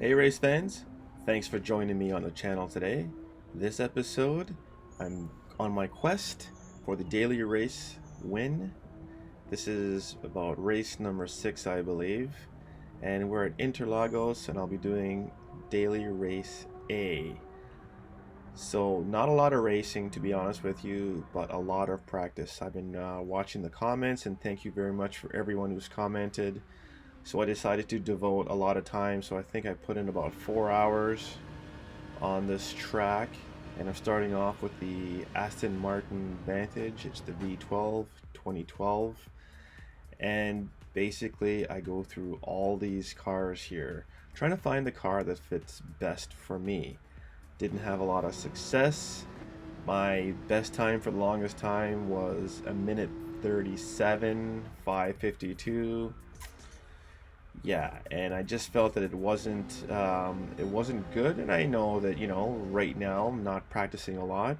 Hey race fans, thanks for joining me on the channel today. This episode, I'm on my quest for the daily race win. This is about race number 6, I believe, and we're at Interlagos and I'll be doing daily race A. So not a lot of racing, to be honest with you, but a lot of practice. I've been watching the comments, and thank you very much for everyone who's commented. So I decided to devote a lot of time, so I think I put in about 4 hours on this track, and I'm starting off with the Aston Martin Vantage. It's the V12 2012, and basically I go through all these cars here, trying to find the car that fits best for me. Didn't have a lot of success. My best time for the longest time was a minute 37, 5:52. Yeah, and I just felt that it wasn't good, and I know that, right now I'm not practicing a lot.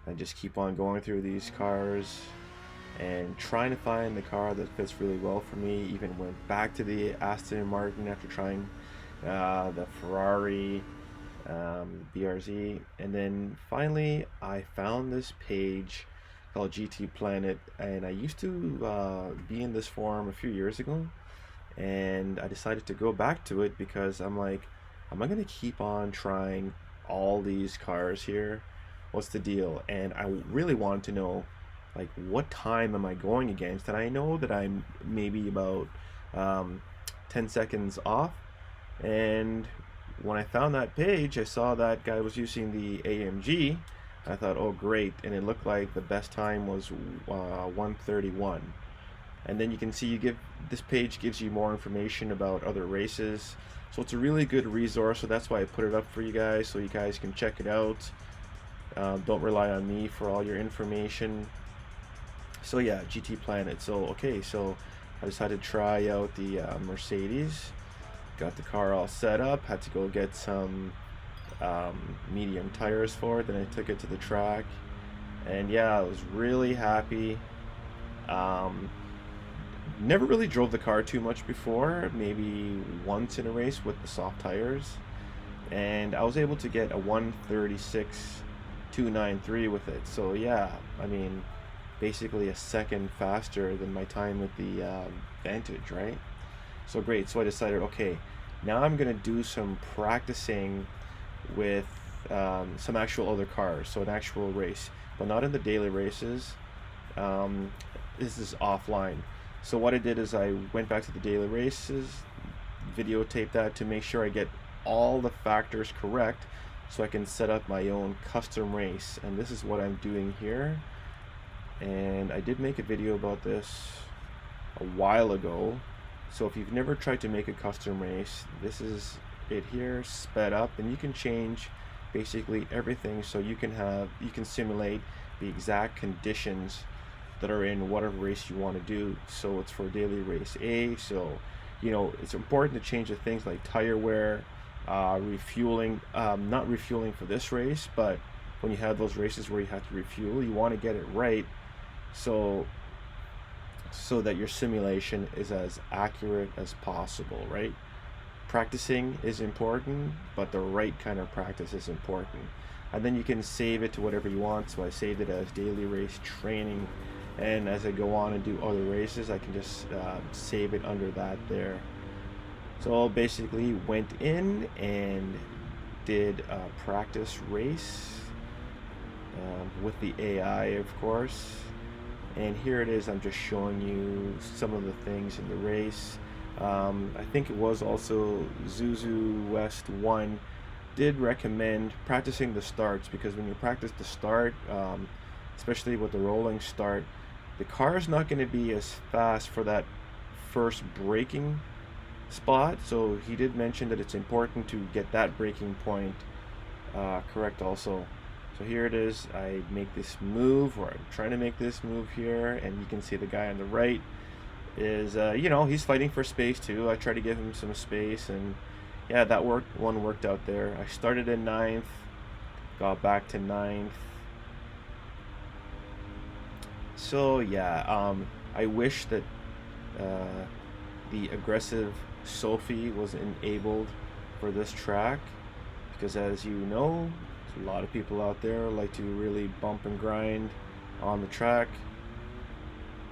I just keep on going through these cars and trying to find the car that fits really well for me. Even went back to the Aston Martin after trying the Ferrari, BRZ, and then finally I found this page called GT Planet, and I used to be in this forum a few years ago, and I decided to go back to it because I'm like, am I gonna keep on trying all these cars here? What's the deal? And I really wanted to know, like, what time am I going against? And I know that I'm maybe about 10 seconds off. And when I found that page, I saw that guy was using the AMG. I thought, oh great, and it looked like the best time was 1:31. And then you can see this page gives you more information about other races, so it's a really good resource. So that's why I put it up for you guys, so you guys can check it out. Don't rely on me for all your information. So yeah, GT Planet. So okay, so I decided to try out the Mercedes. Got the car all set up, had to go get some medium tires for it. Then I took it to the track, and yeah, I was really happy. Never really drove the car too much before, maybe once in a race with the soft tires, and I was able to get a 1:36.293 with it. So yeah, I mean, basically a second faster than my time with the Vantage, right? So great. So I decided, okay, now I'm gonna do some practicing with some actual other cars, so an actual race, but not in the daily races. This is offline. So what I did is I went back to the daily races, videotaped that to make sure I get all the factors correct, so I can set up my own custom race. And this is what I'm doing here. And I did make a video about this a while ago. So if you've never tried to make a custom race, this is it here, sped up, and you can change basically everything, so you can simulate the exact conditions that are in whatever race you want to do. So it's for daily race A. So it's important to change the things like tire wear, refueling, not refueling for this race, but when you have those races where you have to refuel, you want to get it right, so that your simulation is as accurate as possible, right? Practicing is important, but the right kind of practice is important. And then you can save it to whatever you want. So I saved it as daily race training, and as I go on and do other races, I can just save it under that there. So basically went in and did a practice race with the AI, of course. And here it is. I'm just showing you some of the things in the race. I think it was also Zuzu West 1 did recommend practicing the starts, because when you practice the start, especially with the rolling start, the car is not going to be as fast for that first braking spot. So he did mention that it's important to get that braking point correct also. So here it is. I make this move, or I'm trying to make this move here, and you can see the guy on the right is he's fighting for space too. I try to give him some space, and yeah, that one worked out there. I started in 9th, got back to 9th. So yeah, I wish that the aggressive Sophie was enabled for this track, because as you know, there's a lot of people out there like to really bump and grind on the track,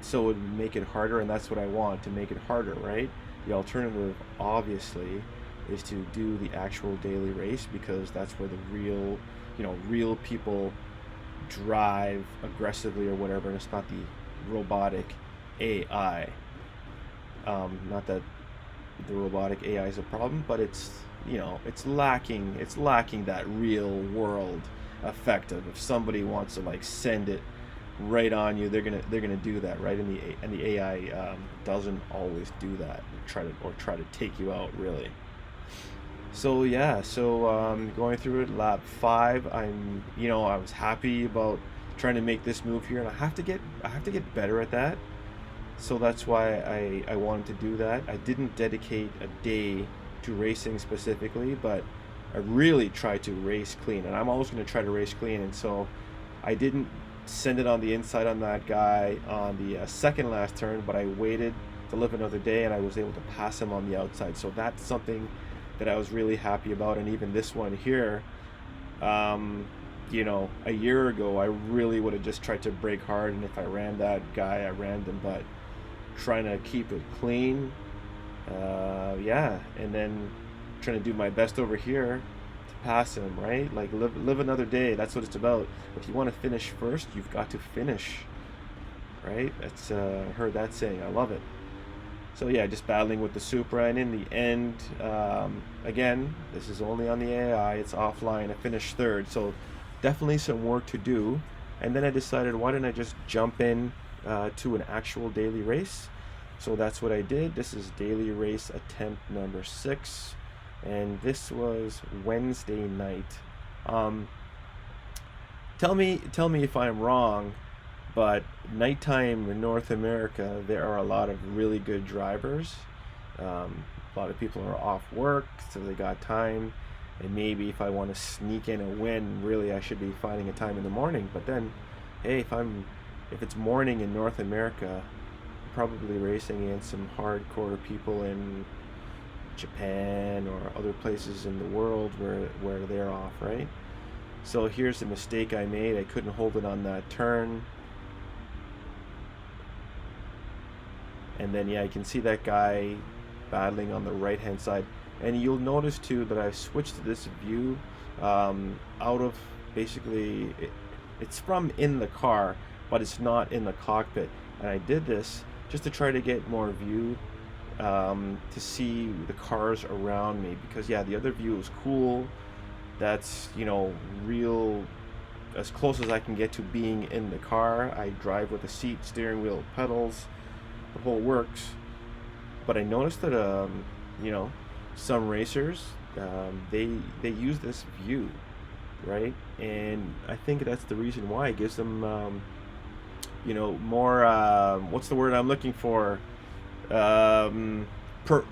so it would make it harder, and that's what I want, to make it harder, right? The alternative, obviously, is to do the actual daily race, because that's where the real, real people drive aggressively or whatever, and it's not the robotic AI. Not that the robotic AI is a problem, but it's lacking that real world effect of, if somebody wants to like send it right on you, they're gonna do that, right? And the AI doesn't always do that, try to take you out, really. So yeah, going through it, lap 5, I was happy about trying to make this move here, and I have to get better at that. So that's why I wanted to do that. I didn't dedicate a day to racing specifically, but I really tried to race clean, and I'm always going to try to race clean. And so I didn't send it on the inside on that guy on the second last turn, but I waited to live another day, and I was able to pass him on the outside. So that's something that I was really happy about. And even this one here, a year ago, I really would have just tried to brake hard, and if I ran that guy, I ran them, but trying to keep it clean, and then trying to do my best over here to pass him, right? Like live another day. That's what it's about. If you want to finish first, you've got to finish, right? That's heard that saying. I love it. So yeah, just battling with the Supra, and in the end, again, this is only on the AI, it's offline. I finished third, so definitely some work to do. And then I decided, why didn't I just jump in to an actual daily race? So that's what I did. This is daily race attempt number 6, and this was Wednesday night. Tell me if I'm wrong, but nighttime in North America, there are a lot of really good drivers. A lot of people are off work, so they got time. And maybe if I want to sneak in a win, really I should be finding a time in the morning. But then, hey, if it's morning in North America, I'm probably racing against some hardcore people in Japan or other places in the world where they're off, right? So here's the mistake I made. I couldn't hold it on that turn. And then, yeah, you can see that guy battling on the right hand side, and you'll notice too that I switched to this view out of, basically it's from in the car, but it's not in the cockpit. And I did this just to try to get more view, to see the cars around me, because yeah, the other view is cool. That's real as close as I can get to being in the car. I drive with a seat, steering wheel, pedals, the whole works. But I noticed that some racers, they use this view, right? And I think that's the reason why it gives them more, what's the word I'm looking for,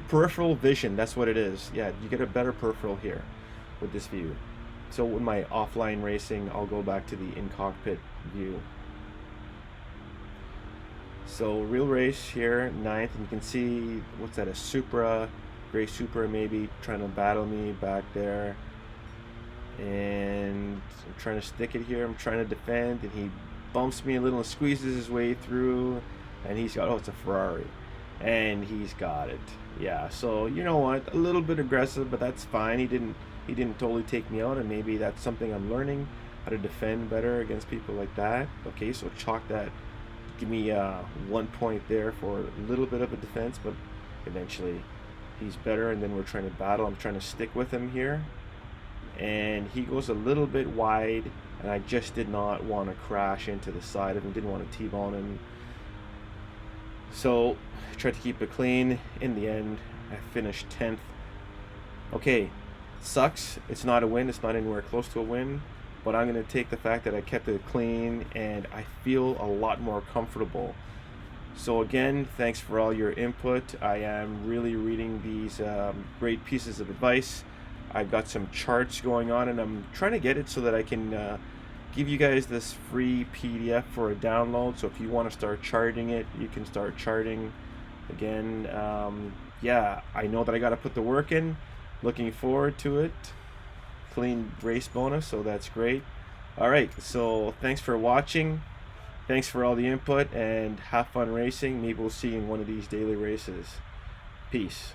peripheral vision. That's what it is. Yeah, you get a better peripheral here with this view. So with my offline racing, I'll go back to the in-cockpit view. So real race here, 9th, and you can see, what's that, a Supra, gray Supra maybe, trying to battle me back there. And I'm trying to stick it here, I'm trying to defend, and he bumps me a little and squeezes his way through, and he's got, it's a Ferrari, and he's got it. Yeah, so you know what, a little bit aggressive, but that's fine. He didn't totally take me out, and maybe that's something I'm learning, how to defend better against people like that. Okay, so chalk that. Give me 1 point there for a little bit of a defense, but eventually he's better, and then we're trying to battle. I'm trying to stick with him here, and he goes a little bit wide, and I just did not want to crash into the side of him, didn't want to T-bone him. So I tried to keep it clean. In the end, I finished 10th. Okay, sucks. It's not a win. It's not anywhere close to a win. But I'm going to take the fact that I kept it clean, and I feel a lot more comfortable. So again, thanks for all your input. I am really reading these great pieces of advice. I've got some charts going on, and I'm trying to get it so that I can give you guys this free PDF for a download. So if you want to start charting it, you can start charting. Again, yeah, I know that I got to put the work in, looking forward to it. Clean race bonus, so that's great. All right, so thanks for watching. Thanks for all the input, and have fun racing. Maybe we'll see you in one of these daily races. Peace.